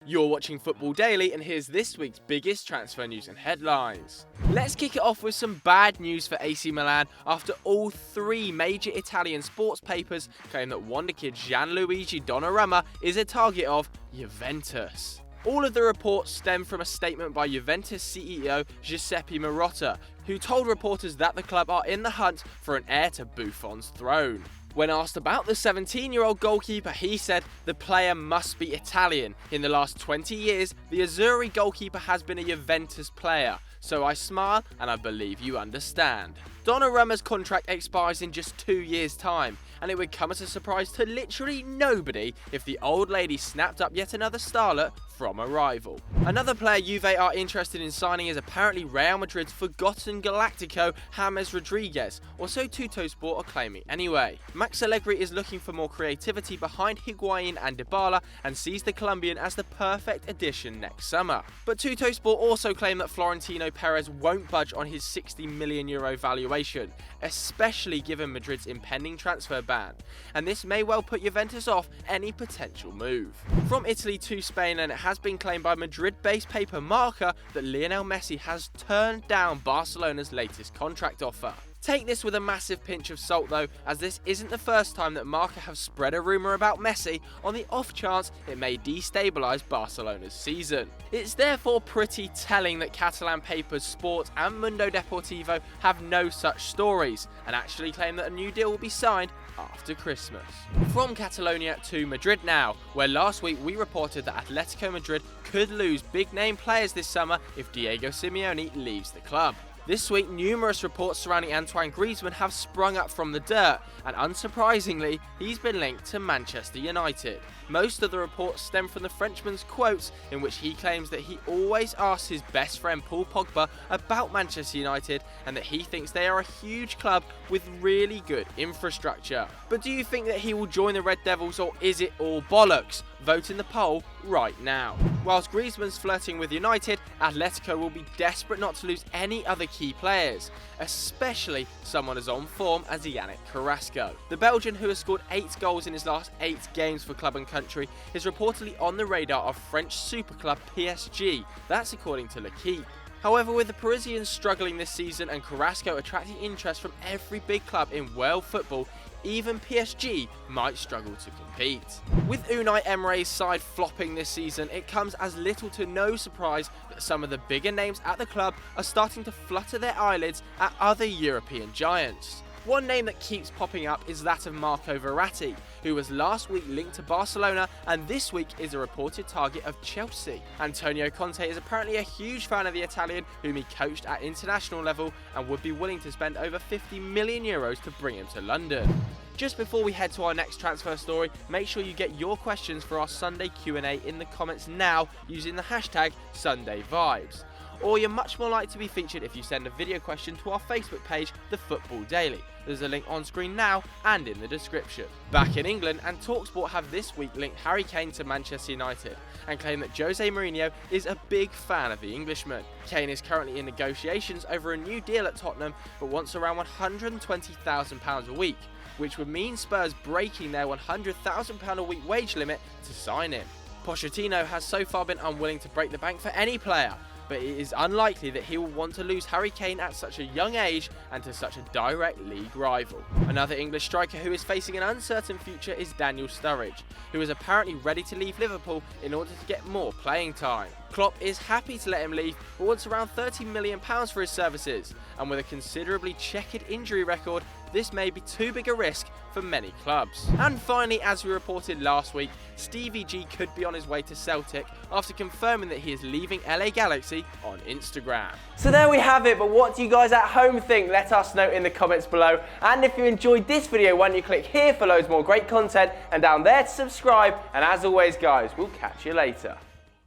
You're watching Football Daily, and here's this week's biggest transfer news and headlines. Let's kick it off with some bad news for AC Milan after all three major Italian sports papers claim that wonder kid Gianluigi Donnarumma is a target of Juventus. All of the reports stem from a statement by Juventus CEO Giuseppe Marotta, who told reporters that the club are in the hunt for an heir to Buffon's throne. When asked about the 17-year-old goalkeeper, he said the player must be Italian. In the last 20 years, the Azzurri goalkeeper has been a Juventus player. So I smile and I believe you understand. Donnarumma's contract expires in just 2 years' time, and it would come as a surprise to literally nobody if the old lady snapped up yet another starlet from a rival. Another player Juve are interested in signing is apparently Real Madrid's forgotten Galactico James Rodriguez, or so Tuttosport are claiming anyway. Max Allegri is looking for more creativity behind Higuain and Dybala and sees the Colombian as the perfect addition next summer. But Tuttosport also claim that Florentino Perez won't budge on his €60 million valuation, especially given Madrid's impending transfer ban, and this may well put Juventus off any potential move. From Italy to Spain, and it has been claimed by Madrid-based paper Marca that Lionel Messi has turned down Barcelona's latest contract offer. Take this with a massive pinch of salt though, as this isn't the first time that Marca have spread a rumour about Messi on the off chance it may destabilise Barcelona's season. It's therefore pretty telling that Catalan papers Sport and Mundo Deportivo have no such stories, and actually claim that a new deal will be signed after Christmas. From Catalonia to Madrid now, where last week we reported that Atletico Madrid could lose big name players this summer if Diego Simeone leaves the club. This week, numerous reports surrounding Antoine Griezmann have sprung up from the dirt, and unsurprisingly, he's been linked to Manchester United. Most of the reports stem from the Frenchman's quotes, in which he claims that he always asks his best friend Paul Pogba about Manchester United, and that he thinks they are a huge club with really good infrastructure. But do you think that he will join the Red Devils, or is it all bollocks? Vote in the poll right now. Whilst Griezmann's flirting with United, Atletico will be desperate not to lose any other key players, especially someone as on form as Antoine Carrasco. The Belgian, who has scored 8 goals in his last 8 games for club and country, is reportedly on the radar of French super club PSG. That's according to L'Equipe. However, with the Parisians struggling this season and Carrasco attracting interest from every big club in world football, even PSG might struggle to compete. With Unai Emery's side flopping this season, it comes as little to no surprise that some of the bigger names at the club are starting to flutter their eyelids at other European giants. One name that keeps popping up is that of Marco Verratti, who was last week linked to Barcelona and this week is a reported target of Chelsea. Antonio Conte is apparently a huge fan of the Italian, whom he coached at international level, and would be willing to spend over €50 million to bring him to London. Just before we head to our next transfer story, make sure you get your questions for our Sunday Q&A in the comments now using the hashtag SundayVibes. Or you're much more likely to be featured if you send a video question to our Facebook page, The Football Daily. There's a link on screen now and in the description. Back in England, and TalkSport have this week linked Harry Kane to Manchester United and claim that Jose Mourinho is a big fan of the Englishman. Kane is currently in negotiations over a new deal at Tottenham, but wants around £120,000 a week, which would mean Spurs breaking their £100,000 a week wage limit to sign him. Pochettino has so far been unwilling to break the bank for any player, but it is unlikely that he will want to lose Harry Kane at such a young age and to such a direct league rival. Another English striker who is facing an uncertain future is Daniel Sturridge, who is apparently ready to leave Liverpool in order to get more playing time. Klopp is happy to let him leave, but wants around £30 million for his services, and with a considerably checkered injury record, this may be too big a risk for many clubs. And finally, as we reported last week, Stevie G could be on his way to Celtic after confirming that he is leaving LA Galaxy on Instagram. So there we have it, but what do you guys at home think? Let us know in the comments below. And if you enjoyed this video, why don't you click here for loads more great content and down there to subscribe. And as always guys, we'll catch you later.